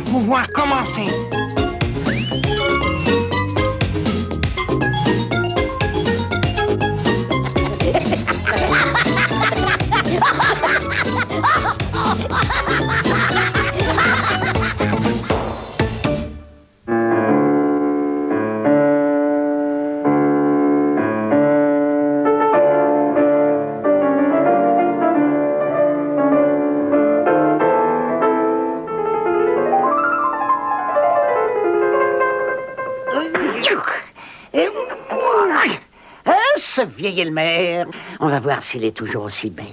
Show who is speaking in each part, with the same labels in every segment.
Speaker 1: va pouvoir commencer.
Speaker 2: Ce vieil Elmer, on va voir s'il est toujours aussi bête.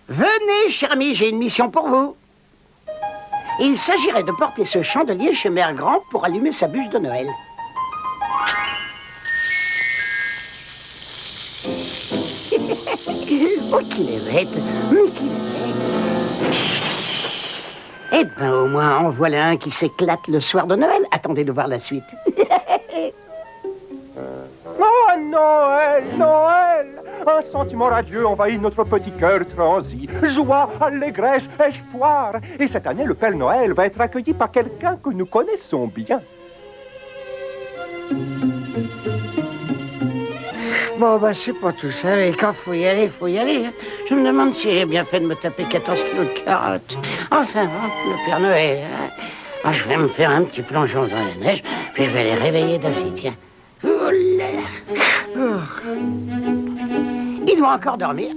Speaker 2: Venez, cher ami, j'ai une mission pour vous. Il s'agirait de porter ce chandelier chez Mère Grand pour allumer sa bûche de Noël. Oh, qu'il est bête, qu'il est bête. Eh ben, au moins, en voilà un qui s'éclate le soir de Noël. Attendez de voir la suite.
Speaker 3: Oh, Noël, Noël! Un sentiment radieux envahit notre petit cœur transi. Joie, allégresse, espoir. Et cette année, le Père Noël va être accueilli par quelqu'un que nous connaissons bien.
Speaker 2: Bon, bah, c'est pas tout ça, mais quand faut y aller, faut y aller. Je me demande si j'ai bien fait de me taper 14 kilos de carottes. Enfin, hein, le Père Noël. Hein. Ah, je vais me faire un petit plongeon dans la neige, puis je vais les réveiller d'affilée, tiens. Oh là là. Oh. Il doit encore dormir.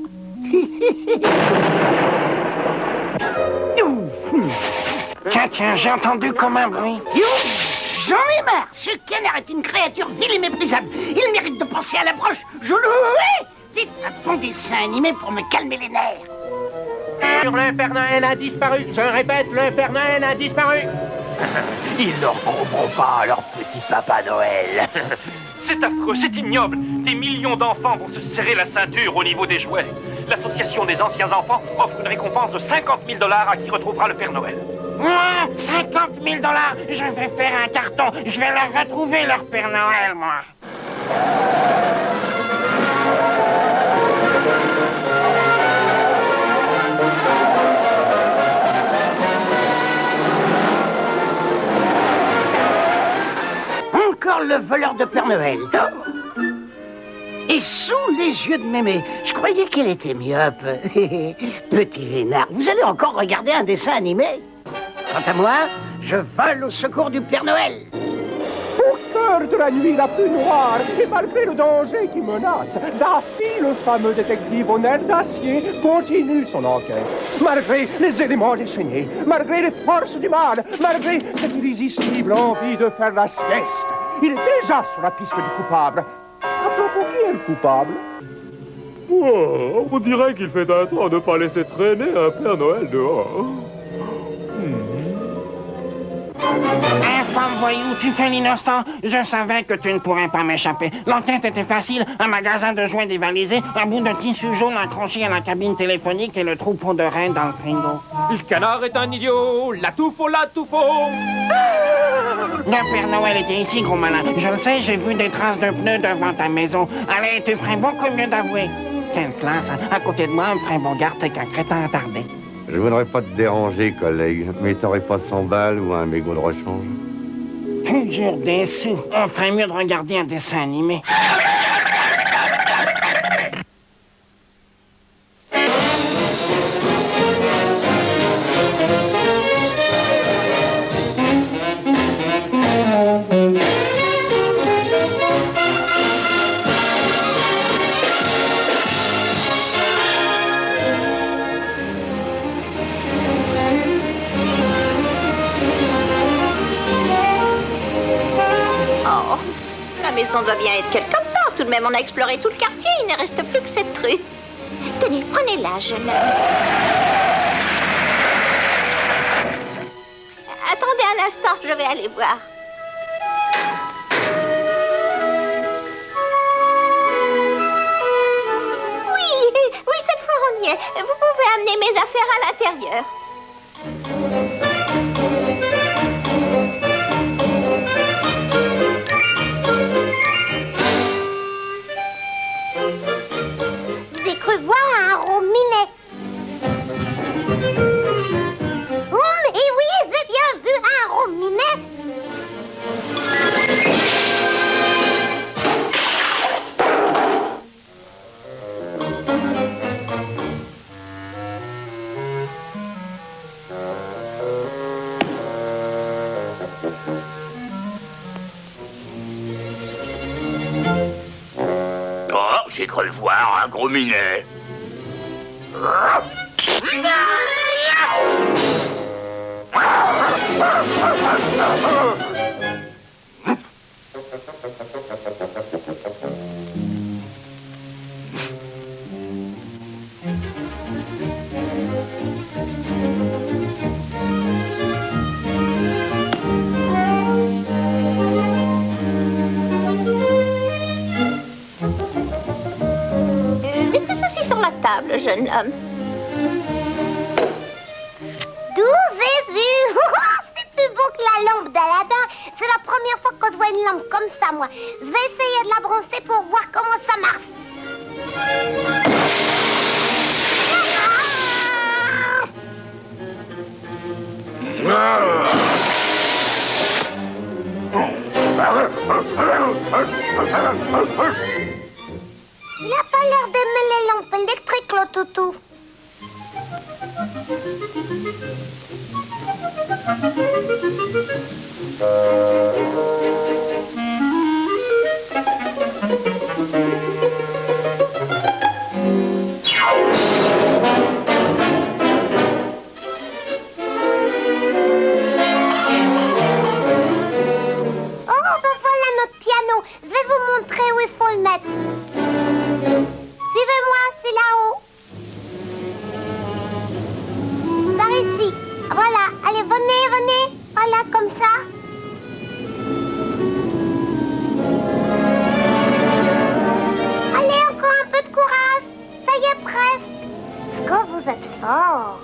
Speaker 1: Tiens, j'ai entendu comme un bruit.
Speaker 2: J'en ai marre. Ce canard est une créature vile et méprisable. Il mérite de penser à la broche. Je le hais. Vite, un bon dessin animé pour me calmer les nerfs.
Speaker 3: Le Père Noël a disparu. Je répète, le Père Noël a disparu.
Speaker 4: Ils ne retrouveront pas leur petit Papa Noël.
Speaker 5: C'est affreux, c'est ignoble. Des millions d'enfants vont se serrer la ceinture au niveau des jouets. L'association des anciens enfants offre une récompense de 50 000 $ à qui retrouvera le Père Noël.
Speaker 1: 50 000 $. Je vais faire un carton. Je vais leur retrouver leur Père Noël, moi.
Speaker 2: Encore le voleur de Père Noël. Oh. Et sous les yeux de Mémé, je croyais qu'elle était myope. Petit vénard, vous allez encore regarder un dessin animé? Quant à moi, je vole au secours du Père Noël.
Speaker 3: Au cœur de la nuit la plus noire, et malgré le danger qui menace, Daffy, le fameux détective aux nerfs d'acier, continue son enquête. Malgré les éléments déchaînés, malgré les forces du mal, malgré cette irrésistible envie de faire la sieste, il est déjà sur la piste du coupable. À propos, qui est le coupable?
Speaker 6: Oh, on dirait qu'il fait un temps de ne pas laisser traîner un Père Noël dehors.
Speaker 1: Infâme voyou, tu fais l'innocent. Je savais que tu ne pourrais pas m'échapper. L'enquête était facile. Un magasin de jouets dévalisé, un bout de tissu jaune accroché à la cabine téléphonique et le troupeau de rennes dans le frigo.
Speaker 6: Le canard est un idiot, la touffe, la touffe.
Speaker 1: Le Père Noël était ici, gros malin. Je le sais, j'ai vu des traces de pneus devant ta maison. Allez, tu ferais beaucoup mieux d'avouer. Quelle classe, hein? À côté de moi, un vrai bon garde, c'est qu'un crétin attardé.
Speaker 7: Je voudrais pas te déranger, collègue, mais t'aurais pas 100 balles ou un mégot de rechange?
Speaker 1: Toujours des sous. On ferait mieux de regarder un dessin animé.
Speaker 8: La maison doit bien être quelque part. Tout de même, on a exploré tout le quartier. Il ne reste plus que cette rue. Tenez, prenez-la, jeune homme. Attendez un instant, je vais aller voir. Oui, cette fois on y est. Vous pouvez amener mes affaires à l'intérieur. J'ai cru voir un robinet. Et oui,
Speaker 4: J'ai cru le voir, un gros minet.
Speaker 8: Mettez ceci sur la table, jeune homme. C'est plus beau que la lampe d'Aladin. C'est la première fois que je vois une lampe comme ça, moi. Je vais essayer de la brosser pour voir comment ça marche. Il a pas l'air d'aimer les lampes électriques, le toutou. Je vais vous montrer où il faut le mettre. Suivez-moi, c'est là-haut. Par ici. Voilà, allez, venez, venez. Voilà, comme ça. Allez, encore un peu de courage. Ça y est, presque. Est-ce que vous êtes fort?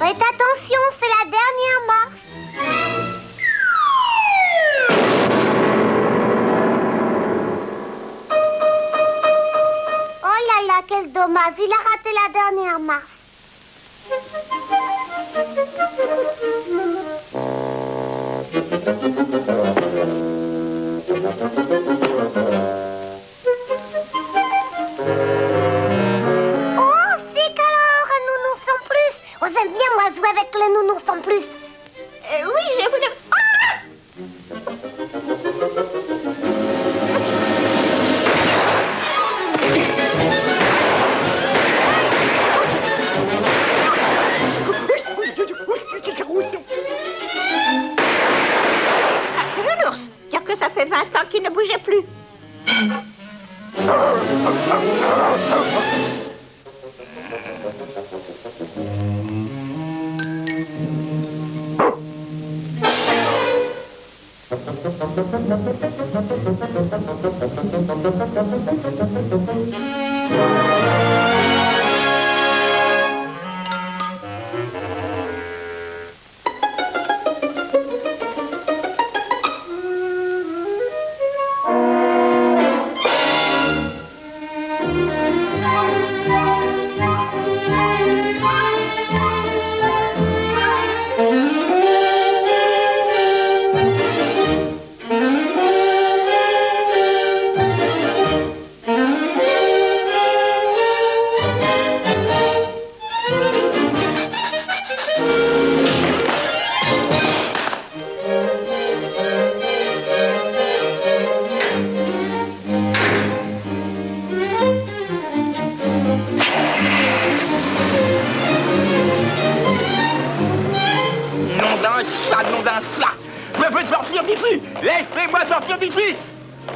Speaker 8: Faites attention, c'est la dernière marche. Oh là là, quel dommage, il a raté la dernière marche. Jouer avec les nounours en plus. Oui, je voulais... Sacré l'ours, dire que ça fait 20 ans qu'il ne bougeait plus.
Speaker 4: Laissez-moi sortir d'ici!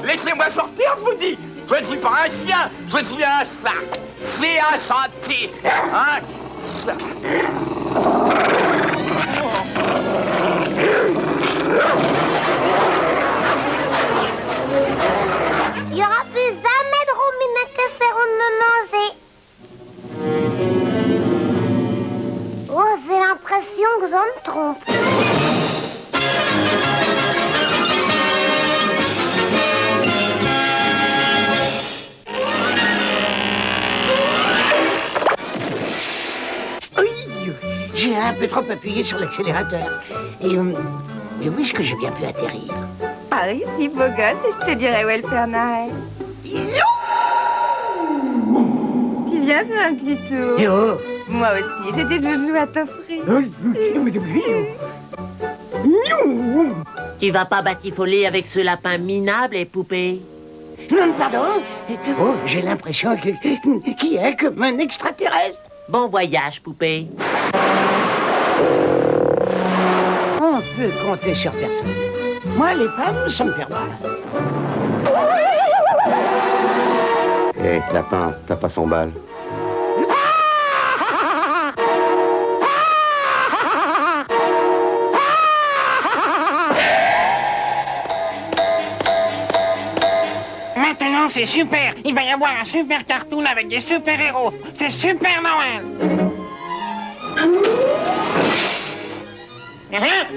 Speaker 4: Laissez-moi sortir, je vous dis! Je ne suis pas un chien, je suis un chat! C'est un santé! Un chat!
Speaker 8: Il n'y aura plus jamais de rominette que seront de nausées. Oh, j'ai l'impression que je me trompe.
Speaker 2: J'ai un peu trop appuyé sur l'accélérateur. Et où est-ce que j'ai bien pu atterrir?
Speaker 9: Par ici, beau gosse, et je te dirai où est le Père Noël. Tu viens faire un petit tour?
Speaker 2: Oh.
Speaker 9: Moi aussi, j'ai des joujoux à t'offrir.
Speaker 10: Tu vas pas batifoler avec ce lapin minable, et poupée?
Speaker 2: Non, pardon. Oh, j'ai l'impression qu'il est comme un extraterrestre.
Speaker 10: Bon voyage, poupée.
Speaker 2: On peut compter sur personne. Moi, les femmes, ça me perd mal.
Speaker 7: Hé, lapin, t'as pas son bal.
Speaker 1: Maintenant, c'est super. Il va y avoir un super cartoon avec des super-héros. C'est Super Noël.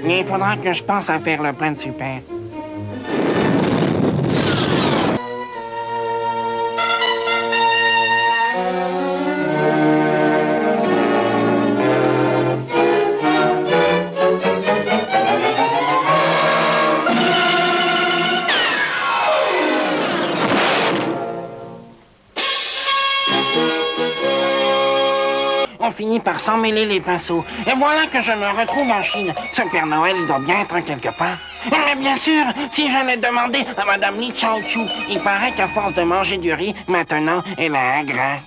Speaker 1: Mais il faudra que je pense à faire le plein de super. On finit par s'emmêler les pinceaux. Et voilà que je me retrouve en Chine. Ce Père Noël, il doit bien être quelque part. Mais bien sûr, si j'allais demander à Madame Li Chao-Chu, il paraît qu'à force de manger du riz, maintenant, elle a un grain.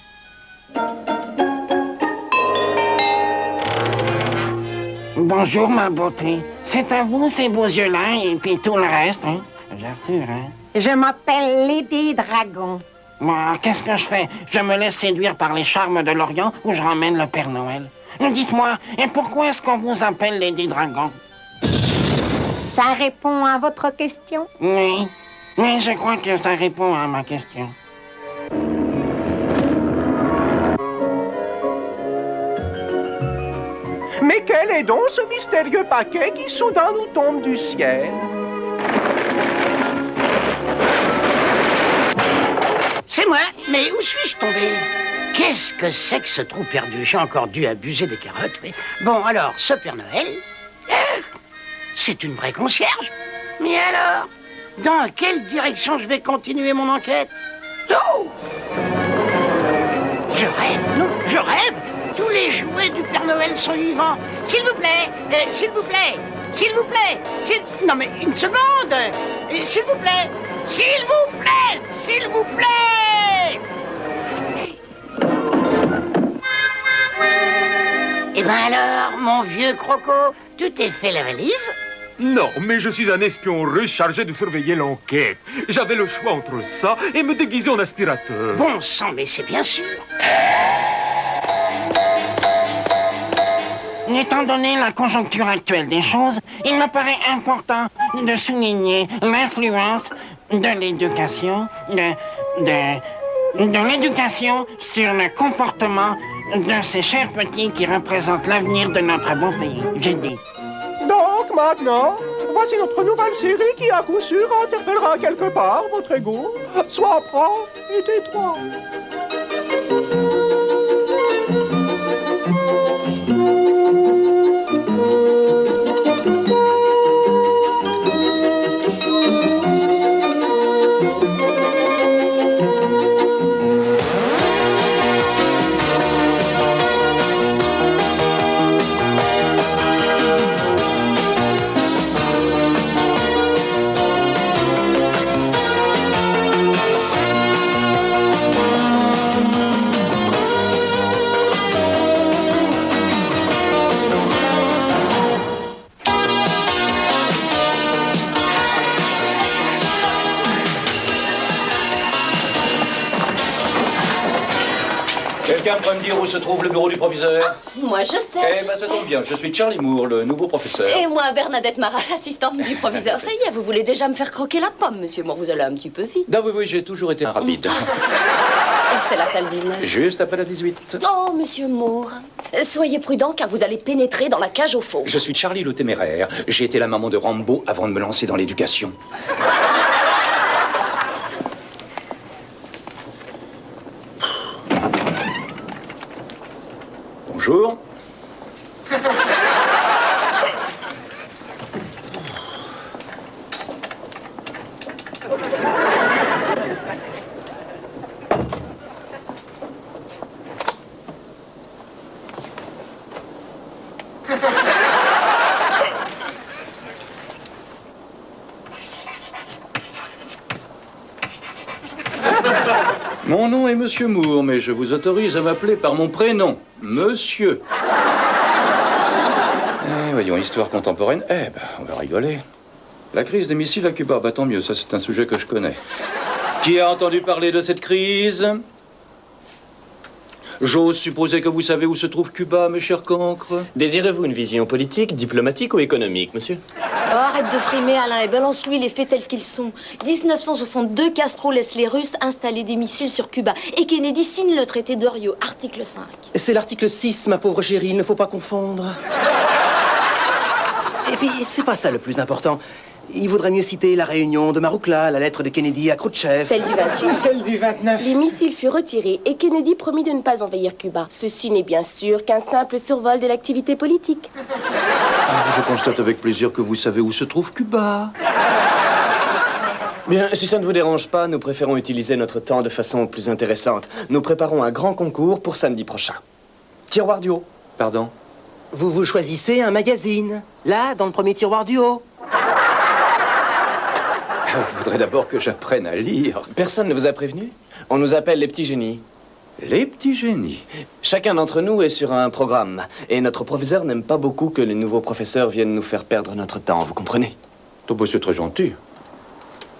Speaker 1: Bonjour, ma beauté. C'est à vous, ces beaux yeux-là, et puis tout le reste, hein? Bien sûr, hein?
Speaker 11: Je m'appelle Lady Dragon.
Speaker 1: Bon, alors, qu'est-ce que je fais? Je me laisse séduire par les charmes de l'Orient ou je ramène le Père Noël? Dites-moi, et pourquoi est-ce qu'on vous appelle Lady Dragon?
Speaker 11: Ça répond à votre question?
Speaker 1: Oui, je crois que ça répond à ma question.
Speaker 3: Mais quel est donc ce mystérieux paquet qui soudain nous tombe du ciel?
Speaker 2: C'est moi, mais où suis-je tombé? Qu'est-ce que c'est que ce trou perdu? J'ai encore dû abuser des carottes, oui. Bon, alors, ce Père Noël, c'est une vraie concierge. Mais alors, dans quelle direction je vais continuer mon enquête? Oh! Je rêve, non, je rêve. Tous les jouets du Père Noël sont vivants. S'il vous plaît, s'il vous plaît, s'il vous plaît, non mais une seconde. S'il vous plaît, s'il vous plaît, s'il vous plaît. Eh ben alors, mon vieux croco, tout est fait la valise?
Speaker 6: Non, mais je suis un espion russe chargé de surveiller l'enquête. J'avais le choix entre ça et me déguiser en aspirateur.
Speaker 2: Bon sang, mais c'est bien sûr.
Speaker 1: Étant donné la conjoncture actuelle des choses, il me paraît important de souligner l'influence de l'éducation, de l'éducation sur le comportement de ces chers petits qui représentent l'avenir de notre beau pays. J'ai dit.
Speaker 3: Donc maintenant, voici notre nouvelle série qui à coup sûr interpellera quelque part votre ego. Sois prof et tais-toi.
Speaker 12: Quelqu'un peut me dire où se trouve le bureau du professeur?
Speaker 13: Moi, je sais.
Speaker 12: Eh ben, ça tombe bien. Je suis Charlie Moore, le nouveau professeur.
Speaker 13: Et moi, Bernadette Marat, l'assistante du professeur. Ça y est, vous voulez déjà me faire croquer la pomme, monsieur Moore. Vous allez un petit peu vite.
Speaker 12: Ah oui, j'ai toujours été rapide.
Speaker 13: C'est la salle 19.
Speaker 12: Juste après la 18.
Speaker 13: Oh, monsieur Moore. Soyez prudent, car vous allez pénétrer dans la cage aux faux.
Speaker 12: Je suis Charlie le téméraire. J'ai été la maman de Rambo avant de me lancer dans l'éducation. Bonjour. Mon nom est Monsieur Moore, mais je vous autorise à m'appeler par mon prénom, Monsieur. Voyons, histoire contemporaine. On va rigoler. La crise des missiles à Cuba, bah tant mieux, ça c'est un sujet que je connais. Qui a entendu parler de cette crise? J'ose supposer que vous savez où se trouve Cuba, mes chers cancres.
Speaker 14: Désirez-vous une vision politique, diplomatique ou économique, monsieur?
Speaker 15: Oh, arrête de frimer, Alain, et balance-lui les faits tels qu'ils sont. 1962, Castro laisse les Russes installer des missiles sur Cuba. Et Kennedy signe le traité d'Orio, article 5.
Speaker 14: C'est l'article 6, ma pauvre chérie, il ne faut pas confondre. Et puis, c'est pas ça le plus important. Il vaudrait mieux citer la réunion de Maroukla, la lettre de Kennedy à Khrouchtchev.
Speaker 15: Celle du 28.
Speaker 16: Celle du 29.
Speaker 17: Les missiles furent retirés et Kennedy promit de ne pas envahir Cuba. Ceci n'est bien sûr qu'un simple survol de l'activité politique.
Speaker 12: Je constate avec plaisir que vous savez où se trouve Cuba.
Speaker 14: Bien, si ça ne vous dérange pas, nous préférons utiliser notre temps de façon plus intéressante. Nous préparons un grand concours pour samedi prochain. Tiroir du haut.
Speaker 12: Pardon?
Speaker 14: Vous choisissez un magazine. Là, dans le premier tiroir du haut.
Speaker 12: Il faudrait d'abord que j'apprenne à lire.
Speaker 14: Personne ne vous a prévenu? On nous appelle les petits génies.
Speaker 12: Les petits génies?
Speaker 14: Chacun d'entre nous est sur un programme. Et notre professeur n'aime pas beaucoup que les nouveaux professeurs viennent nous faire perdre notre temps, vous comprenez?
Speaker 12: C'est très gentil.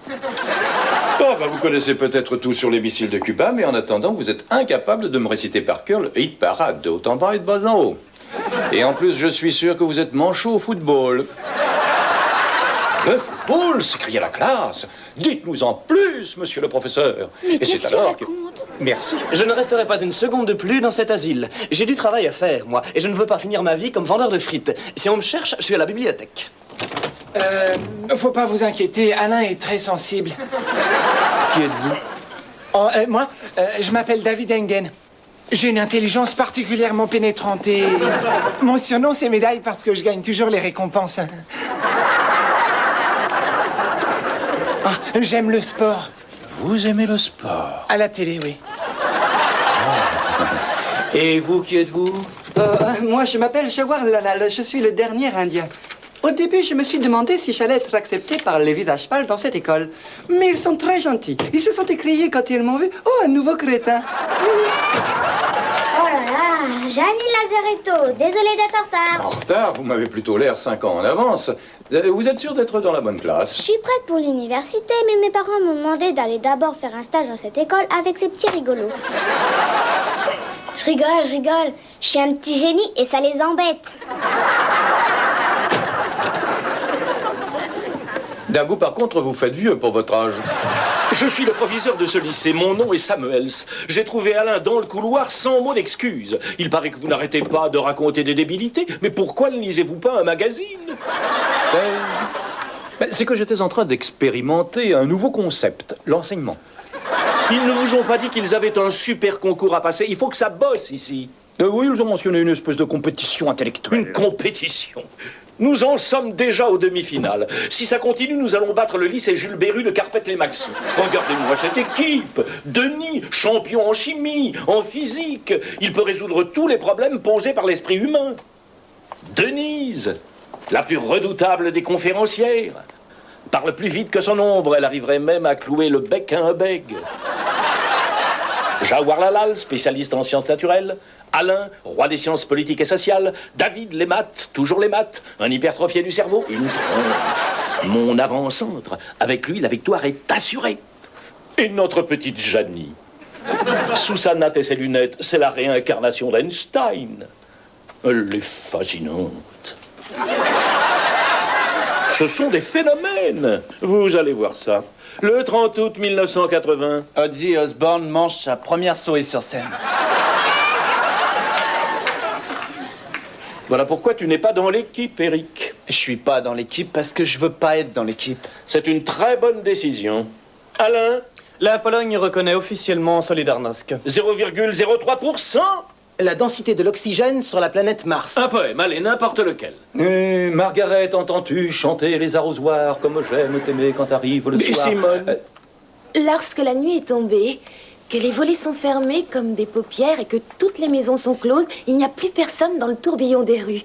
Speaker 12: Vous connaissez peut-être tout sur les missiles de Cuba, mais en attendant, vous êtes incapable de me réciter par cœur le hit parade de haut en bas et de bas en haut. Et en plus, je suis sûr que vous êtes manchot au football. Le football, s'écria la classe. Dites-nous en plus, monsieur le professeur.
Speaker 15: Mais qu'est-ce qu'il raconte?
Speaker 14: Merci. Je ne resterai pas une seconde de plus dans cet asile. J'ai du travail à faire, moi, et je ne veux pas finir ma vie comme vendeur de frites. Si on me cherche, je suis à la bibliothèque.
Speaker 16: Faut pas vous inquiéter, Alain est très sensible.
Speaker 12: Qui êtes-vous?
Speaker 16: Oh, moi, je m'appelle David Engen. J'ai une intelligence particulièrement pénétrante et... Mon surnom, c'est Médaille parce que je gagne toujours les récompenses. J'aime le sport.
Speaker 12: Vous aimez le sport?
Speaker 16: À la télé, oui.
Speaker 12: Et vous, qui êtes-vous?
Speaker 18: Moi, je m'appelle Jawar Lalal. Je suis le dernier Indien. Au début, je me suis demandé si j'allais être accepté par les visages pâles dans cette école. Mais ils sont très gentils. Ils se sont écriés quand ils m'ont vu. Oh, un nouveau crétin.
Speaker 19: Oh là là, Gianni Lazaretto, désolé d'être en retard.
Speaker 12: En retard? Vous m'avez plutôt l'air 5 ans en avance. Vous êtes sûr d'être dans la bonne classe?
Speaker 19: Je suis prête pour l'université, mais mes parents m'ont demandé d'aller d'abord faire un stage dans cette école avec ces petits rigolos. Je rigole. Je suis un petit génie et ça les embête.
Speaker 12: D'un goût, par contre, vous faites vieux pour votre âge.
Speaker 5: Je suis le proviseur de ce lycée. Mon nom est Samuels. J'ai trouvé Alain dans le couloir sans mot d'excuse. Il paraît que vous n'arrêtez pas de raconter des débilités. Mais pourquoi ne lisez-vous pas un magazine?
Speaker 12: C'est que j'étais en train d'expérimenter un nouveau concept, l'enseignement.
Speaker 5: Ils ne vous ont pas dit qu'ils avaient un super concours à passer? Il faut que ça bosse ici.
Speaker 12: Oui, ils ont mentionné une espèce de compétition intellectuelle.
Speaker 5: Une compétition? Nous en sommes déjà aux demi-finales. Si ça continue, nous allons battre le lycée Jules Berru de Carpette-les-Maxies. Regardez-moi cette équipe. Denis, champion en chimie, en physique. Il peut résoudre tous les problèmes posés par l'esprit humain. Denise, la plus redoutable des conférencières. Parle plus vite que son ombre. Elle arriverait même à clouer le bec à un bègue. Jawar Lalal, spécialiste en sciences naturelles. Alain, roi des sciences politiques et sociales. David, les maths, toujours les maths. Un hypertrophié du cerveau, une tronche. Mon avant-centre. Avec lui, la victoire est assurée. Et notre petite Janie. Sous sa natte et ses lunettes, c'est la réincarnation d'Einstein. Elle est fascinante. Ce sont des phénomènes. Vous allez voir ça. Le 30 août 1980.
Speaker 20: Ozzy Osbourne mange sa première souris sur scène.
Speaker 5: Voilà pourquoi tu n'es pas dans l'équipe, Eric.
Speaker 20: Je suis pas dans l'équipe parce que je veux pas être dans l'équipe.
Speaker 5: C'est une très bonne décision. Alain?
Speaker 14: La Pologne reconnaît officiellement Solidarnosc.
Speaker 5: 0,03%?
Speaker 14: La densité de l'oxygène sur la planète Mars.
Speaker 5: Un poème, allez, n'importe lequel.
Speaker 12: Margaret, entends-tu chanter les arrosoirs comme j'aime t'aimer quand arrive le soir?
Speaker 5: Simone.
Speaker 15: Lorsque la nuit est tombée, que les volets sont fermés comme des paupières et que toutes les maisons sont closes, il n'y a plus personne dans le tourbillon des rues.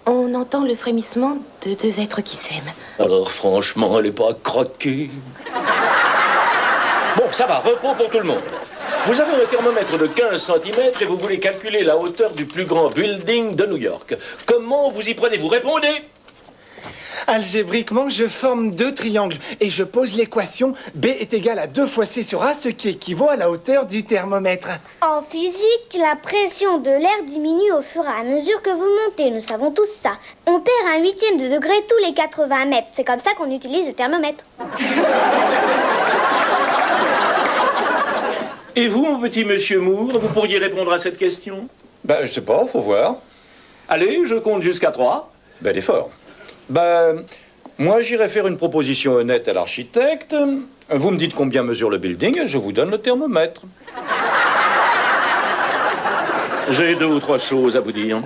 Speaker 15: On entend le frémissement de deux êtres qui s'aiment.
Speaker 5: Alors franchement, elle n'est pas croquée. Bon, ça va, repos pour tout le monde. Vous avez un thermomètre de 15 cm et vous voulez calculer la hauteur du plus grand building de New York. Comment vous y prenez-vous? Répondez!
Speaker 16: Algébriquement, je forme 2 triangles et je pose l'équation B est égal à 2 fois C sur A, ce qui équivaut à la hauteur du thermomètre.
Speaker 19: En physique, la pression de l'air diminue au fur et à mesure que vous montez. Nous savons tous ça. On perd 1/8 de degré tous les 80 mètres. C'est comme ça qu'on utilise le thermomètre.
Speaker 5: Et vous, mon petit monsieur Moore, vous pourriez répondre à cette question?
Speaker 12: Ben, je sais pas, faut voir.
Speaker 5: Allez, je compte jusqu'à 3.
Speaker 12: Bel effort. Ben, moi, j'irai faire une proposition honnête à l'architecte. Vous me dites combien mesure le building et je vous donne le thermomètre.
Speaker 5: J'ai 2 ou 3 choses à vous dire.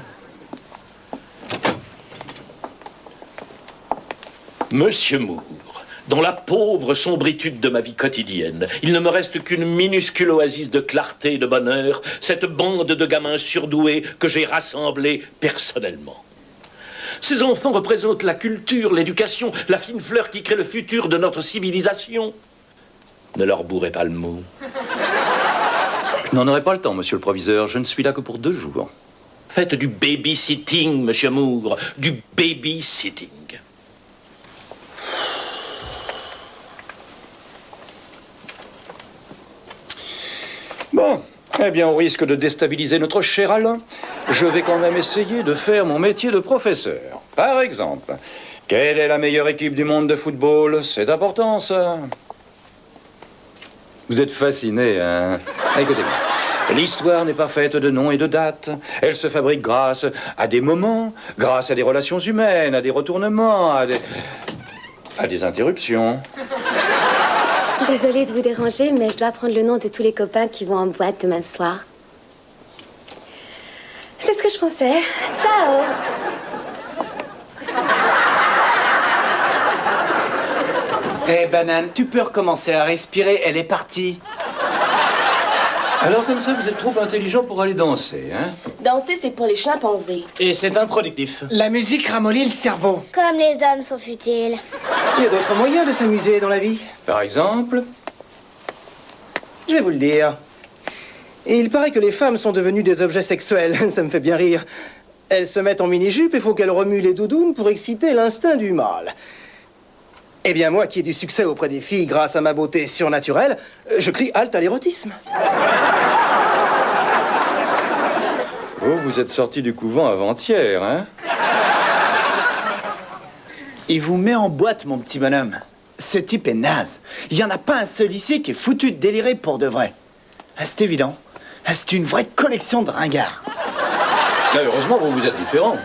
Speaker 5: Monsieur Moore, dans la pauvre sombritude de ma vie quotidienne, il ne me reste qu'une minuscule oasis de clarté et de bonheur, cette bande de gamins surdoués que j'ai rassemblés personnellement. Ces enfants représentent la culture, l'éducation, la fine fleur qui crée le futur de notre civilisation. Ne leur bourrez pas le mot.
Speaker 12: Je n'en aurai pas le temps, monsieur le proviseur. Je ne suis là que pour 2 jours.
Speaker 5: Faites du babysitting, monsieur Moore. Du babysitting.
Speaker 12: Bon, eh bien, au risque de déstabiliser notre cher Alain, je vais quand même essayer de faire mon métier de professeur. Par exemple, quelle est la meilleure équipe du monde de football? C'est important, ça. Vous êtes fasciné, hein? Écoutez-moi. L'histoire n'est pas faite de noms et de dates. Elle se fabrique grâce à des moments, grâce à des relations humaines, à des retournements, à des interruptions.
Speaker 15: Désolée de vous déranger, mais je dois prendre le nom de tous les copains qui vont en boîte demain soir. C'est ce que je pensais. Ciao!
Speaker 20: Hé, Banane, tu peux recommencer à respirer, elle est partie.
Speaker 12: Alors comme ça, vous êtes trop intelligent pour aller danser, hein?
Speaker 17: Danser, c'est pour les chimpanzés.
Speaker 14: Et c'est improductif.
Speaker 16: La musique ramollit le cerveau.
Speaker 19: Comme les hommes sont futiles.
Speaker 18: Il y a d'autres moyens de s'amuser dans la vie.
Speaker 12: Par exemple?
Speaker 18: Je vais vous le dire. Et il paraît que les femmes sont devenues des objets sexuels. Ça me fait bien rire. Elles se mettent en mini-jupe et faut qu'elles remuent les doudounes pour exciter l'instinct du mâle. Eh bien, moi qui ai du succès auprès des filles grâce à ma beauté surnaturelle, je crie halte à l'érotisme.
Speaker 12: Vous êtes sorti du couvent avant-hier, hein?
Speaker 20: Il vous met en boîte, mon petit bonhomme. Ce type est naze. Il n'y en a pas un seul ici qui est foutu de délirer pour de vrai. Ah, c'est évident. Ah, c'est une vraie collection de ringards.
Speaker 12: Là, heureusement, vous êtes différent.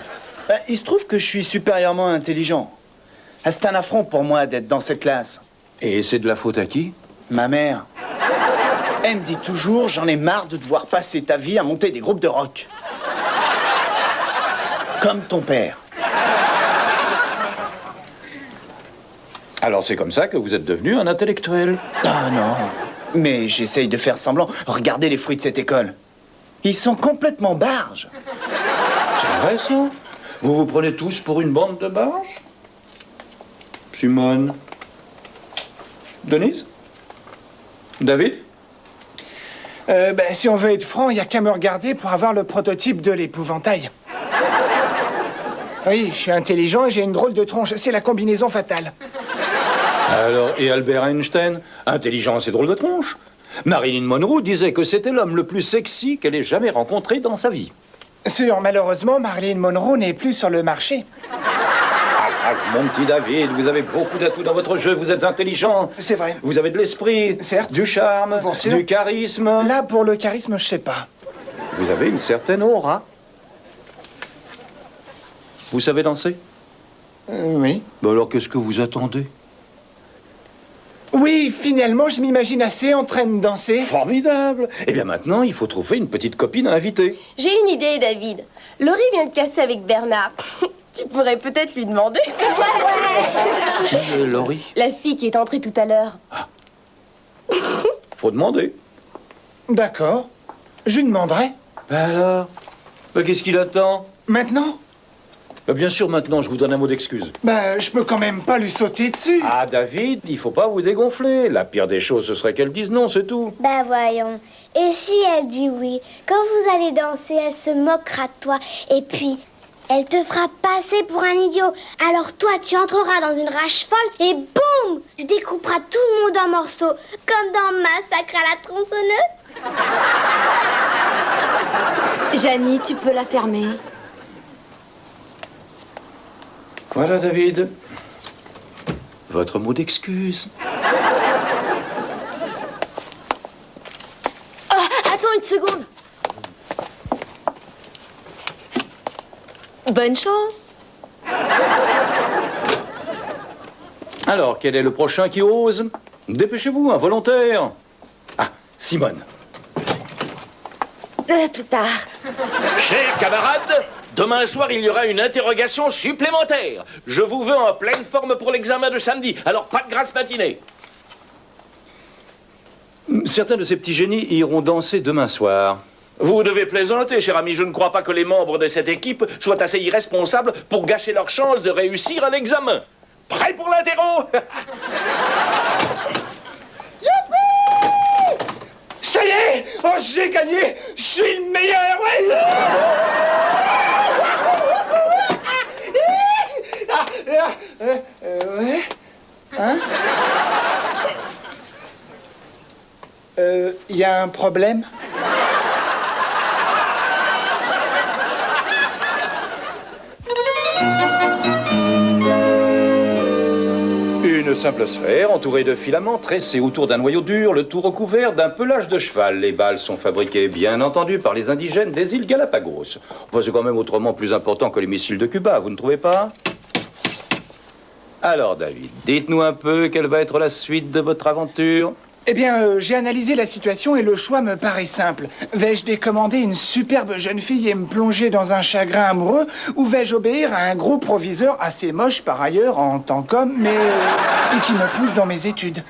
Speaker 20: Il se trouve que je suis supérieurement intelligent. Ah, c'est un affront pour moi d'être dans cette classe.
Speaker 12: Et c'est de la faute à qui?
Speaker 20: Ma mère. Elle me dit toujours, j'en ai marre de devoir passer ta vie à monter des groupes de rock. Comme ton père.
Speaker 12: Alors c'est comme ça que vous êtes devenu un intellectuel?
Speaker 20: Ah non, mais j'essaye de faire semblant. Regardez les fruits de cette école. Ils sont complètement barges.
Speaker 12: C'est vrai ça? Vous vous prenez tous pour une bande de barges? Simone? Denise? David?
Speaker 16: Si on veut être franc, il n'y a qu'à me regarder pour avoir le prototype de l'épouvantail. Oui, je suis intelligent et j'ai une drôle de tronche. C'est la combinaison fatale.
Speaker 12: Alors, et Albert Einstein? Intelligence et drôle de tronche. Marilyn Monroe disait que c'était l'homme le plus sexy qu'elle ait jamais rencontré dans sa vie.
Speaker 16: Sûr, malheureusement, Marilyn Monroe n'est plus sur le marché.
Speaker 12: Ah, mon petit David, vous avez beaucoup d'atouts dans votre jeu, vous êtes intelligent.
Speaker 16: C'est vrai.
Speaker 12: Vous avez de l'esprit,
Speaker 16: certes,
Speaker 12: du charme,
Speaker 16: pour sûr.
Speaker 12: du charisme.
Speaker 16: Là, pour le charisme, je sais pas.
Speaker 12: Vous avez une certaine aura. Vous savez danser?
Speaker 16: Oui.
Speaker 12: Ben alors, qu'est-ce que vous attendez?
Speaker 16: Oui, finalement, je m'imagine assez en train de danser.
Speaker 12: Formidable. Eh bien maintenant, il faut trouver une petite copine à inviter.
Speaker 17: J'ai une idée, David. Laurie vient de casser avec Bernard. Tu pourrais peut-être lui demander.
Speaker 12: Laurie?
Speaker 17: La fille qui est entrée tout à l'heure.
Speaker 12: Faut demander.
Speaker 16: D'accord. Je lui demanderai.
Speaker 12: Ben alors? Ben qu'est-ce qu'il attend?
Speaker 16: Maintenant?
Speaker 12: Bien sûr, maintenant, je vous donne un mot d'excuse.
Speaker 16: Ben, je peux quand même pas lui sauter dessus.
Speaker 12: Ah, David, il faut pas vous dégonfler. La pire des choses, ce serait qu'elle dise non, c'est tout.
Speaker 19: Bah voyons. Et si elle dit oui, quand vous allez danser, elle se moquera de toi. Et puis, elle te fera passer pour un idiot. Alors toi, tu entreras dans une rage folle et boum, tu découperas tout le monde en morceaux. Comme dans Massacre à la tronçonneuse.
Speaker 15: Janie, tu peux la fermer.
Speaker 12: Voilà, David. Votre mot d'excuse.
Speaker 15: Oh, attends une seconde. Bonne chance.
Speaker 12: Alors, quel est le prochain qui ose? Dépêchez-vous, un volontaire. Ah, Simone.
Speaker 15: Plus tard.
Speaker 5: Chers camarades, demain soir, il y aura une interrogation supplémentaire. Je vous veux en pleine forme pour l'examen de samedi, alors pas de grasse matinée.
Speaker 12: Certains de ces petits génies iront danser demain soir.
Speaker 5: Vous devez plaisanter, cher ami. Je ne crois pas que les membres de cette équipe soient assez irresponsables pour gâcher leur chance de réussir un examen. Prêt pour l'interro?
Speaker 16: Ça y est! Oh, j'ai gagné! Je suis le meilleur! Ouais! Ouais? Hein? Y a un problème?
Speaker 12: Une simple sphère entourée de filaments tressés autour d'un noyau dur, le tout recouvert d'un pelage de cheval. Les balles sont fabriquées, bien entendu, par les indigènes des îles Galapagos. Enfin, c'est quand même autrement plus important que les missiles de Cuba, vous ne trouvez pas? Alors, David, dites-nous un peu quelle va être la suite de votre aventure.
Speaker 16: Eh bien, j'ai analysé la situation et le choix me paraît simple. Vais-je décommander une superbe jeune fille et me plonger dans un chagrin amoureux, ou vais-je obéir à un gros proviseur assez moche par ailleurs en tant qu'homme, mais qui me pousse dans mes études?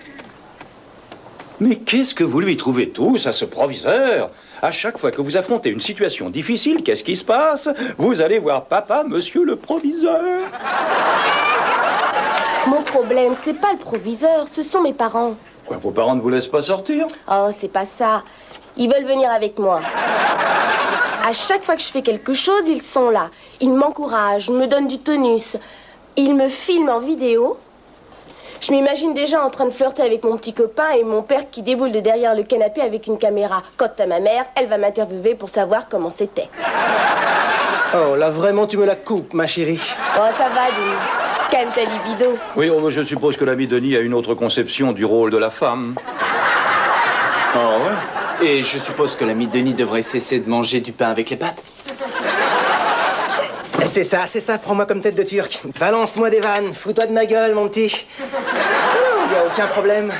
Speaker 12: Mais qu'est-ce que vous lui trouvez tous à ce proviseur? À chaque fois que vous affrontez une situation difficile, qu'est-ce qui se passe? Vous allez voir papa, monsieur le proviseur.
Speaker 17: Mon problème, c'est pas le proviseur, ce sont mes parents.
Speaker 12: Quoi, vos parents ne vous laissent pas sortir?
Speaker 17: Oh, c'est pas ça. Ils veulent venir avec moi. À chaque fois que je fais quelque chose, ils sont là. Ils m'encouragent, me donnent du tonus. Ils me filment en vidéo. Je m'imagine déjà en train de flirter avec mon petit copain et mon père qui déboule de derrière le canapé avec une caméra. Quant à ma mère, elle va m'interviewer pour savoir comment c'était.
Speaker 14: Oh, là, vraiment, tu me la coupes, ma chérie.
Speaker 17: Oh, ça va, Denis. Calme ta libido.
Speaker 12: Oui, oh, je suppose que l'ami Denis a une autre conception du rôle de la femme.
Speaker 20: Oh, ouais. Et je suppose que l'ami Denis devrait cesser de manger du pain avec les pâtes.
Speaker 14: C'est ça, prends-moi comme tête de turc. Balance-moi des vannes, fous-toi de ma gueule, mon petit. Non, il n'y a aucun problème.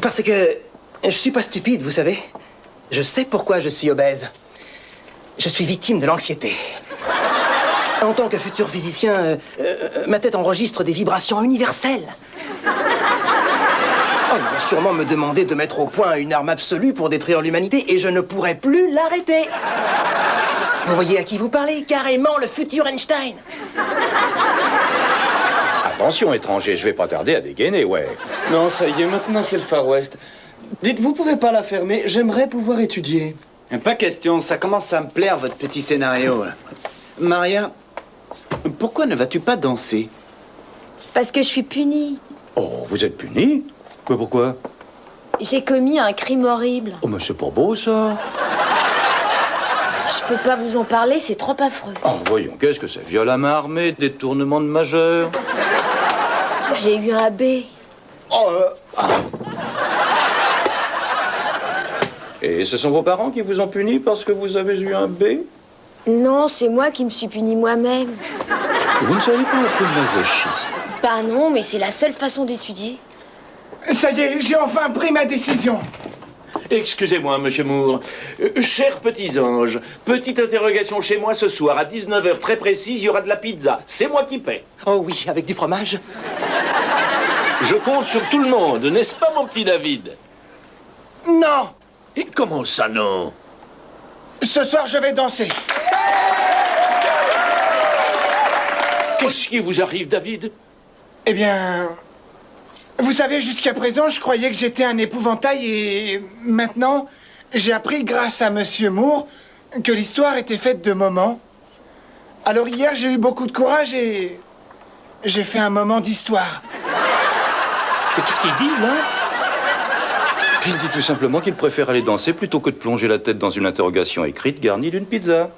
Speaker 14: Parce que je suis pas stupide, vous savez. Je sais pourquoi je suis obèse. Je suis victime de l'anxiété. En tant que futur physicien, ma tête enregistre des vibrations universelles. Oh, ils vont sûrement me demander de mettre au point une arme absolue pour détruire l'humanité et je ne pourrai plus l'arrêter. Vous voyez à qui vous parlez? Carrément le futur Einstein.
Speaker 12: Attention, étranger, je vais pas tarder à dégainer, ouais.
Speaker 20: Non, ça y est, maintenant c'est le Far West. Dites, vous pouvez pas la fermer? J'aimerais pouvoir étudier. Pas question, ça commence à me plaire, votre petit scénario, là. Maria, pourquoi ne vas-tu pas danser?
Speaker 15: Parce que je suis punie.
Speaker 12: Oh, vous êtes puni? Mais pourquoi?
Speaker 15: J'ai commis un crime horrible.
Speaker 12: Oh, mais c'est pas beau, ça.
Speaker 15: Je peux pas vous en parler, c'est trop affreux.
Speaker 12: Oh, voyons, qu'est-ce que c'est? Viol à main armée, détournement de majeur.
Speaker 15: J'ai eu un B.
Speaker 12: Et ce sont vos parents qui vous ont puni parce que vous avez eu un B?
Speaker 15: Non, c'est moi qui me suis punie moi-même.
Speaker 12: Vous ne seriez pas un peu masochiste?
Speaker 15: Bah non, mais c'est la seule façon d'étudier.
Speaker 16: Ça y est, j'ai enfin pris ma décision.
Speaker 5: Excusez-moi, monsieur Moore. Chers petits anges, petite interrogation chez moi ce soir. À 19h très précise, il y aura de la pizza. C'est moi qui paie.
Speaker 14: Oh oui, avec du fromage.
Speaker 5: Je compte sur tout le monde, n'est-ce pas, mon petit David?
Speaker 16: Non.
Speaker 5: Et comment ça, non?
Speaker 16: Ce soir, je vais danser.
Speaker 5: Qu'est-ce qui vous arrive, David?
Speaker 16: Eh bien... Vous savez, jusqu'à présent, je croyais que j'étais un épouvantail et maintenant, j'ai appris grâce à Monsieur Moore que l'histoire était faite de moments. Alors hier, j'ai eu beaucoup de courage et j'ai fait un moment d'histoire.
Speaker 5: Mais qu'est-ce qu'il dit, là?
Speaker 12: Il dit tout simplement qu'il préfère aller danser plutôt que de plonger la tête dans une interrogation écrite garnie d'une pizza.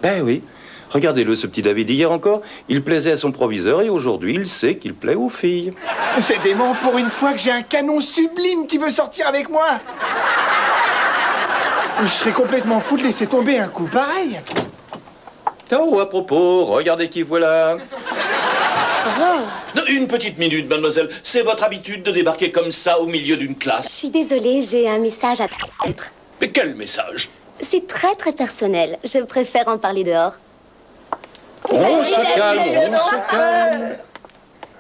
Speaker 12: Ben oui. Regardez-le, ce petit David. Hier encore, il plaisait à son proviseur et aujourd'hui, il sait qu'il plaît aux filles.
Speaker 16: C'est dément, pour une fois que j'ai un canon sublime qui veut sortir avec moi. Je serais complètement fou de laisser tomber un coup pareil.
Speaker 12: Oh, à propos, regardez qui voilà.
Speaker 5: Non, une petite minute, mademoiselle. C'est votre habitude de débarquer comme ça au milieu d'une
Speaker 15: Je
Speaker 5: classe?
Speaker 15: suis désolée, j'ai un message à transmettre.
Speaker 5: Mais quel message?
Speaker 15: C'est très personnel. Je préfère en parler dehors.
Speaker 12: On se calme, on se calme.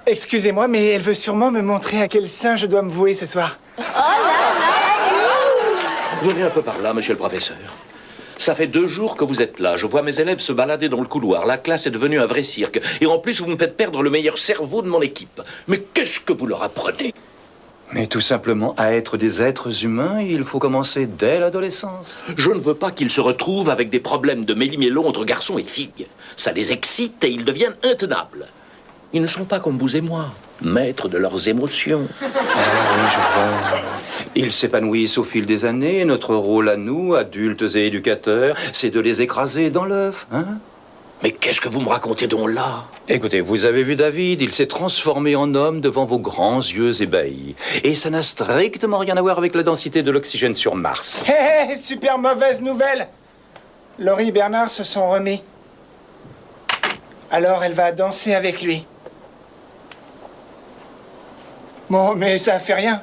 Speaker 16: Excusez-moi, mais elle veut sûrement me montrer à quel sein je dois me vouer ce soir.
Speaker 5: Venez un peu par là, monsieur le professeur. Ça fait 2 jours que vous êtes là. Je vois mes élèves se balader dans le couloir. La classe est devenue un vrai cirque. Et en plus, vous me faites perdre le meilleur cerveau de mon équipe. Mais qu'est-ce que vous leur apprenez?
Speaker 12: Mais tout simplement, à être des êtres humains, il faut commencer dès l'adolescence.
Speaker 5: Je ne veux pas qu'ils se retrouvent avec des problèmes de méli-mélo entre garçons et filles. Ça les excite et ils deviennent intenables. Ils ne sont pas comme vous et moi, maîtres de leurs émotions.
Speaker 12: Ah oui, je vois. Ils s'épanouissent au fil des années et notre rôle à nous, adultes et éducateurs, c'est de les écraser dans l'œuf, hein?
Speaker 5: Mais qu'est-ce que vous me racontez donc là?
Speaker 12: Écoutez, vous avez vu David, il s'est transformé en homme devant vos grands yeux ébahis. Et ça n'a strictement rien à voir avec la densité de l'oxygène sur Mars.
Speaker 16: Hé, super mauvaise nouvelle. Laurie et Bernard se sont remis. Alors elle va danser avec lui. Bon, mais ça fait rien.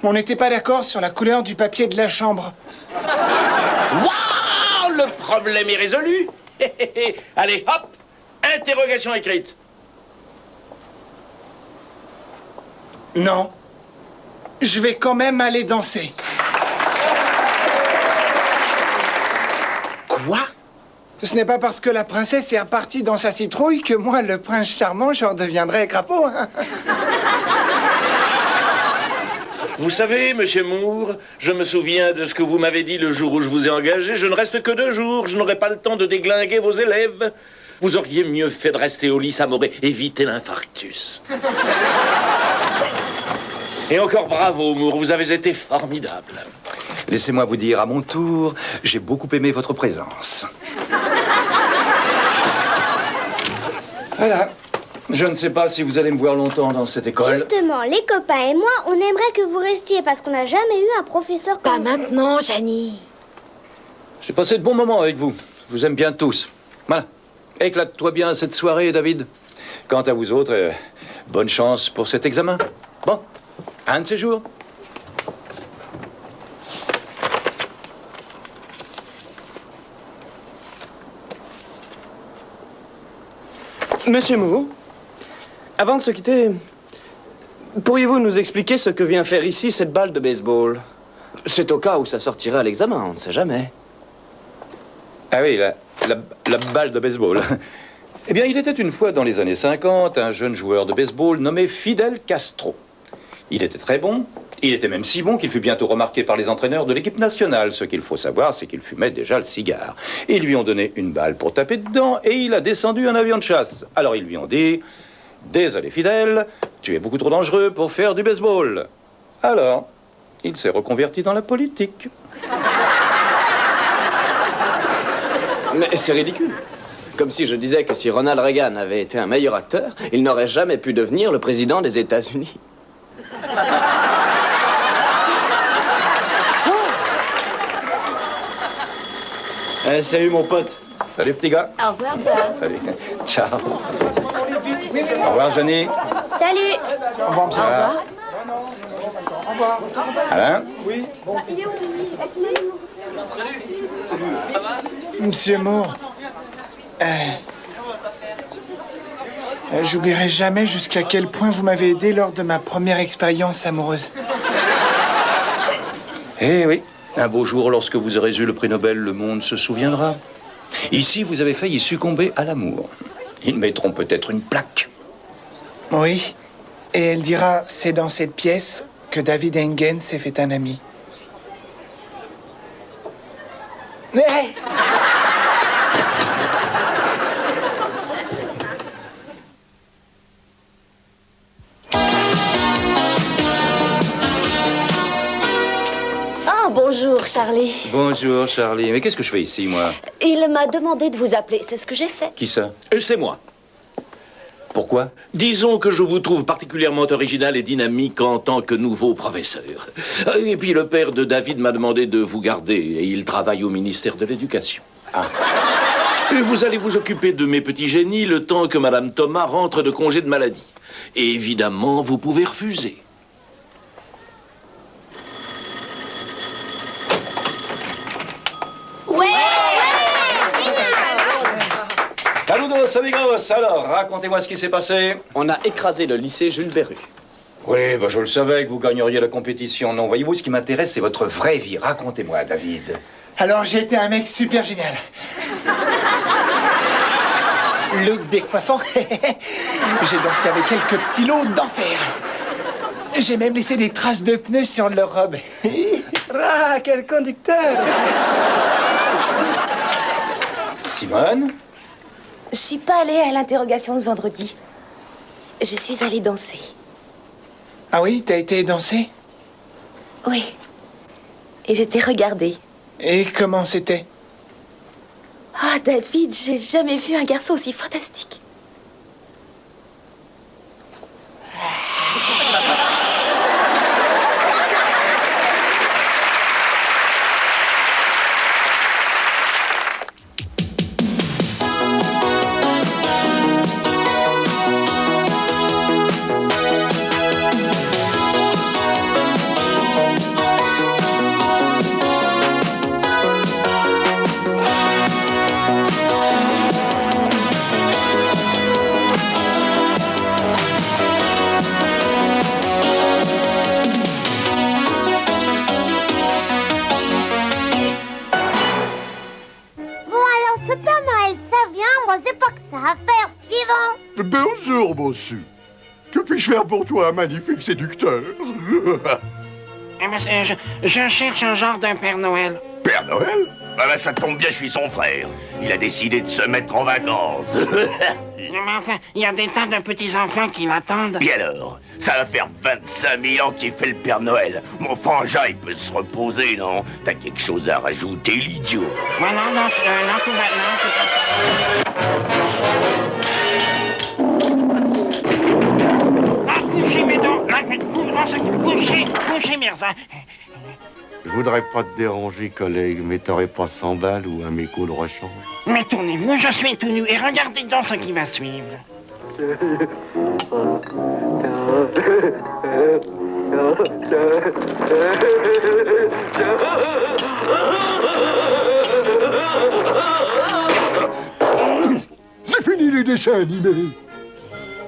Speaker 16: On n'était pas d'accord sur la couleur du papier de la chambre.
Speaker 5: Waouh! Le problème est résolu! Allez, hop! Interrogation écrite.
Speaker 16: Non. Je vais quand même aller danser. Quoi? Ce n'est pas parce que la princesse est repartie dans sa citrouille que moi, le prince charmant, je redeviendrai crapaud. Hein.
Speaker 5: Vous savez, monsieur Moore, je me souviens de ce que vous m'avez dit le jour où je vous ai engagé. Je ne reste que 2 jours. Je n'aurai pas le temps de déglinguer vos élèves. Vous auriez mieux fait de rester au lit, ça m'aurait évité l'infarctus. Et encore bravo, Moore, vous avez été formidable.
Speaker 12: Laissez-moi vous dire à mon tour, j'ai beaucoup aimé votre présence. Voilà. Je ne sais pas si vous allez me voir longtemps dans cette école.
Speaker 19: Justement, les copains et moi, on aimerait que vous restiez parce qu'on n'a jamais eu un professeur comme
Speaker 15: Pas maintenant, Janie.
Speaker 12: J'ai passé de bons moments avec vous. Je vous aime bien tous. Voilà. Éclate-toi bien cette soirée, David. Quant à vous autres, bonne chance pour cet examen. Bon, un de ces jours.
Speaker 20: Monsieur Moore, avant de se quitter, pourriez-vous nous expliquer ce que vient faire ici cette balle de baseball? C'est au cas où ça sortirait à l'examen, on ne sait jamais.
Speaker 12: Ah oui, la balle de baseball. Eh bien, il était une fois dans les années 50 un jeune joueur de baseball nommé Fidel Castro. Il était très bon. Il était même si bon qu'il fut bientôt remarqué par les entraîneurs de l'équipe nationale. Ce qu'il faut savoir, c'est qu'il fumait déjà le cigare. Ils lui ont donné une balle pour taper dedans et il a descendu un avion de chasse. Alors ils lui ont dit « Désolé Fidel, tu es beaucoup trop dangereux pour faire du baseball. » Alors, il s'est reconverti dans la politique.
Speaker 20: Mais c'est ridicule. Comme si je disais que si Ronald Reagan avait été un meilleur acteur, il n'aurait jamais pu devenir le président des États-Unis. Salut mon pote.
Speaker 12: Salut petit gars.
Speaker 15: Au revoir, Charles.
Speaker 12: Salut. Ciao. Au revoir, Johnny.
Speaker 19: Salut.
Speaker 16: Au revoir, monsieur.
Speaker 12: Au revoir. Alain?
Speaker 16: Oui. Monsieur Moore, j'oublierai jamais jusqu'à quel point vous m'avez aidé lors de ma première expérience amoureuse.
Speaker 12: Eh oui, un beau jour, lorsque vous aurez eu le prix Nobel, le monde se souviendra. Ici, vous avez failli succomber à l'amour. Ils mettront peut-être une plaque.
Speaker 16: Oui. Et elle dira, c'est dans cette pièce que David Engen s'est fait un ami. Hey!
Speaker 13: Oh, bonjour, Charlie.
Speaker 12: Bonjour, Charlie. Mais qu'est-ce que je fais ici, moi?
Speaker 13: Il m'a demandé de vous appeler. C'est ce que j'ai fait.
Speaker 12: Qui ça?
Speaker 5: C'est moi.
Speaker 12: Pourquoi?
Speaker 5: Disons que je vous trouve particulièrement original et dynamique en tant que nouveau professeur. Et puis le père de David m'a demandé de vous garder et il travaille au ministère de l'Éducation.
Speaker 12: Ah.
Speaker 5: Et vous allez vous occuper de mes petits génies le temps que Madame Thomas rentre de congé de maladie. Et évidemment, vous pouvez refuser.
Speaker 8: Ouais!
Speaker 12: Saludos, amigos. Alors, racontez-moi ce qui s'est passé.
Speaker 20: On a écrasé le lycée Jules Berru.
Speaker 12: Oui, bah, je le savais que vous gagneriez la compétition. Non, voyez-vous, ce qui m'intéresse, c'est votre vraie vie. Racontez-moi, David.
Speaker 16: Alors, j'ai été un mec super génial. Look décoiffant. J'ai dansé avec quelques petits lots d'enfer. J'ai même laissé des traces de pneus sur leur robe.
Speaker 18: Ah, quel conducteur!
Speaker 12: Simone?
Speaker 15: Je suis pas allée à l'interrogation de vendredi. Je suis allée danser.
Speaker 16: Ah oui, t'as été danser?
Speaker 15: Oui. Et j'étais regardée.
Speaker 16: Et comment c'était?
Speaker 15: Ah, David, j'ai jamais vu un garçon aussi fantastique.
Speaker 21: Bonjour, monsieur. Que puis-je faire pour toi, magnifique séducteur?
Speaker 1: Je cherche un genre d'un Père Noël.
Speaker 22: Père Noël? Ah bah ça tombe bien, je suis son frère. Il a décidé de se mettre en vacances.
Speaker 1: Mais enfin, il y a des tas de petits-enfants qui l'attendent.
Speaker 22: Et alors? Ça va faire 25 000 ans qu'il fait le Père Noël. Mon frangin, il peut se reposer, non? T'as quelque chose à rajouter, l'idiot?
Speaker 1: Ouais, non, tout va, non, c'est pas... Ah, couchez, mes dents! Couchez, Mirza!
Speaker 7: Je voudrais pas te déranger, collègue, mais t'aurais pas 100 balles ou un mégot de rechange?
Speaker 1: Mais tournez-vous, je suis tout nu et regardez donc ce qui va suivre.
Speaker 21: C'est fini les dessins animés.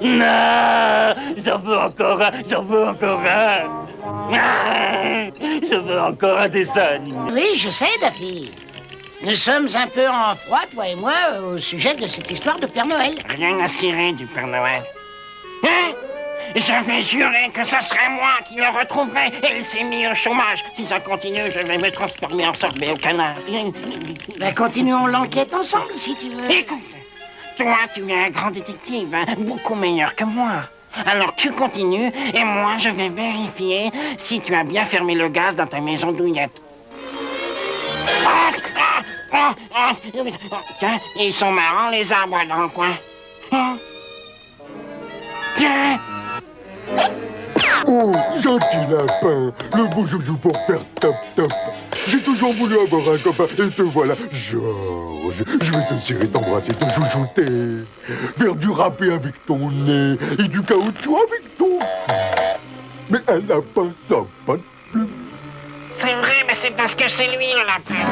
Speaker 1: Non, j'en veux encore un, j'en veux encore un. Je veux encore un dessin animé.
Speaker 2: Oui, je sais, Daffy. Nous sommes un peu en froid, toi et moi, au sujet de cette histoire de Père Noël.
Speaker 1: Rien à cirer du Père Noël. Hein? J'avais juré que ce serait moi qui le retrouverais et il s'est mis au chômage. Si ça continue, je vais me transformer en sorbet au canard.
Speaker 2: Ben, continuons l'enquête ensemble, si tu veux.
Speaker 1: Écoute, toi, tu es un grand détective, hein, beaucoup meilleur que moi. Alors tu continues et moi, je vais vérifier si tu as bien fermé le gaz dans ta maison douillette. Tiens, ils sont marrants, les arbres dans le coin. Tiens.
Speaker 21: Oh, gentil lapin, le beau joujou pour faire top-top. J'ai toujours voulu avoir un copain et te voilà, Georges. Je vais te serrer, t'embrasser, te chouchouter. Faire du râpé avec ton nez et du caoutchouc avec ton cul. Mais un lapin, ça n'a pas de plume.
Speaker 1: C'est vrai, mais c'est parce que c'est lui le lapin.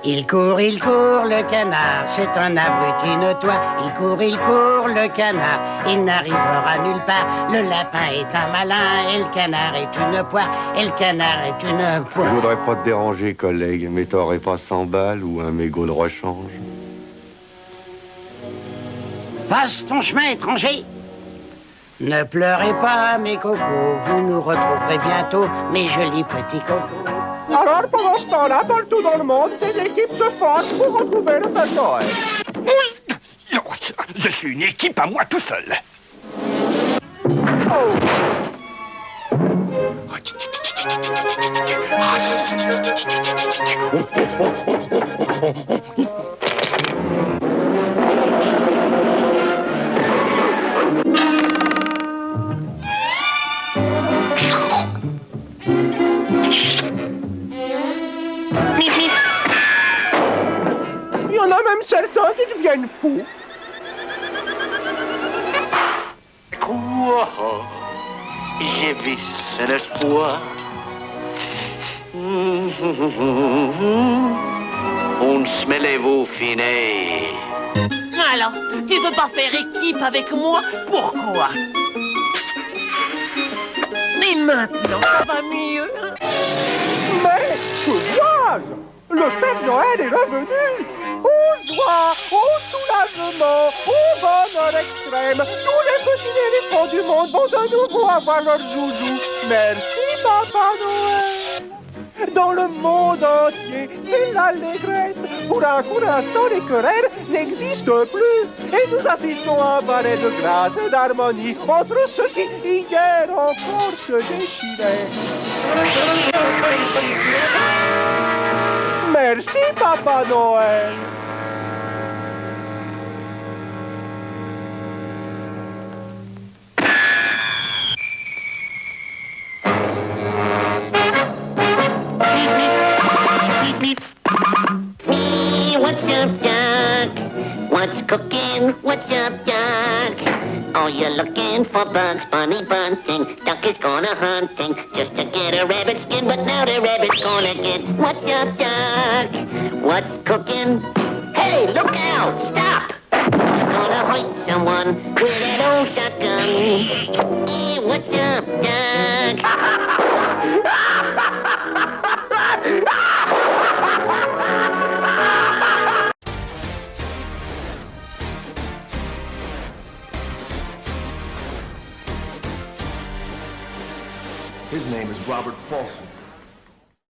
Speaker 2: Il court, le canard, c'est un abruti notoire. Il court, le canard, il n'arrivera nulle part. Le lapin est un malin, et le canard est une poire, et le canard est une poire.
Speaker 7: Je voudrais pas te déranger, collègue, mais t'aurais pas 100 balles ou un mégot de rechange?
Speaker 2: Passe ton chemin, étranger. Ne pleurez pas, mes cocos, vous nous retrouverez bientôt, mes jolis petits cocos.
Speaker 3: Alors, pendant ce temps-là, partout dans le monde, des équipes se forment pour retrouver le Père Noël.
Speaker 22: Je suis une équipe à moi tout seul.
Speaker 3: Il y en a même certains qui deviennent fous.
Speaker 22: Quoi? J'ai vu un espoir. On se met les veaux finés.
Speaker 10: Alors, tu veux pas faire équipe avec moi? Pourquoi? Et maintenant, ça va mieux?
Speaker 3: Mais que vois-je? Le Père Noël est revenu. Aux joies, au soulagement, au bonheur extrême, tous les petits éléphants du monde vont de nouveau avoir leur joujou. Merci, Papa Noël. Dans le monde entier, c'est l'allégresse. Pour un court instant, les querelles n'existent plus. Et nous assistons à un ballet de grâce et d'harmonie entre ceux qui, hier encore, se déchiraient. Merci, Papa Noël.
Speaker 4: What's up, Doc? What's cooking? What's up, Doc? Oh, you're looking for Bugs Bunny bunting. Duck is gonna hunting just to get a rabbit skin, but now the rabbit's gonna get. What's up, Doc? What's cooking? Hey, look out! Stop! You're gonna hurt someone with that old shotgun. Hey, what's up, Doc?
Speaker 9: His name is Robert Paulson.